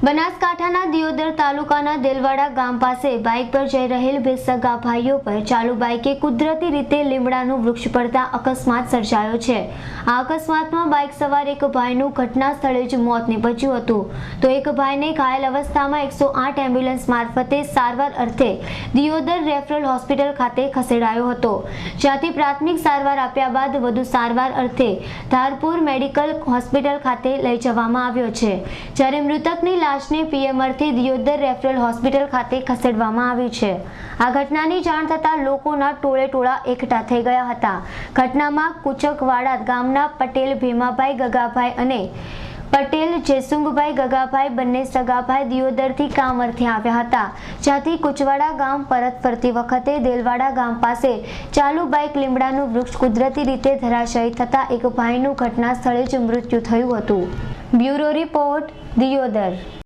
બનાસકાંઠાના દિયોદર તાલુકાના દેલવાડા ગામ પાસે બાઇક પર જઈ રહેલ બે સગા ભાઈઓ પર ચાલુ બાઇકે કુદરતી રીતે લીમડાનું વૃક્ષ પડતા અકસ્માત સર્જાયો છે। આ અકસ્માતમાં બાઇક સવાર એક ભાઈનું ઘટના સ્થળે જ મોત નીપજ્યું હતું, તો એક ભાઈને ઘાયલ અવસ્થામાં 108 એમ્બ્યુલન્સ મારફતે સારવાર અર્થે દિયોદર રેફરલ હોસ્પિટલ ખાતે ખસેડાયો હતો, જ્યાંથી પ્રાથમિક સારવાર આપ્યા બાદ વધુ સારવાર અર્થે ધારપુર મેડિકલ હોસ્પિટલ ખાતે લઈ જવામાં આવ્યો છે, જ્યારે મૃતકની લાશને પીએમ અર્થે દિયોદર રેફરલ હોસ્પિટલ ખાતે ખસેડવામાં આવી છે। આ ઘટનાની જાણ થતાં લોકોના ટોળેટોળા એકઠા થઈ ગયા હતા। ઘટનામાં કુચકવાડા ગામના પટેલ ભીમાભાઈ ગગાભાઈ અને પટેલ જેસુંગભાઈ ગગાભાઈ બંને સગાભાઈ દિયોદરથી કામ અર્થે આવ્યા હતા, જ્યાંથી કુચવાડા ગામ પરત ફરતી વખતે દેલવાડા ગામ પાસે ચાલુ બાઇક લીમડાનું વૃક્ષ કુદરતી રીતે ધરાશાયી થતાં એક ભાઈનું ઘટના સ્થળે જ મૃત્યુ થયું હતું। Bureau report Deodar.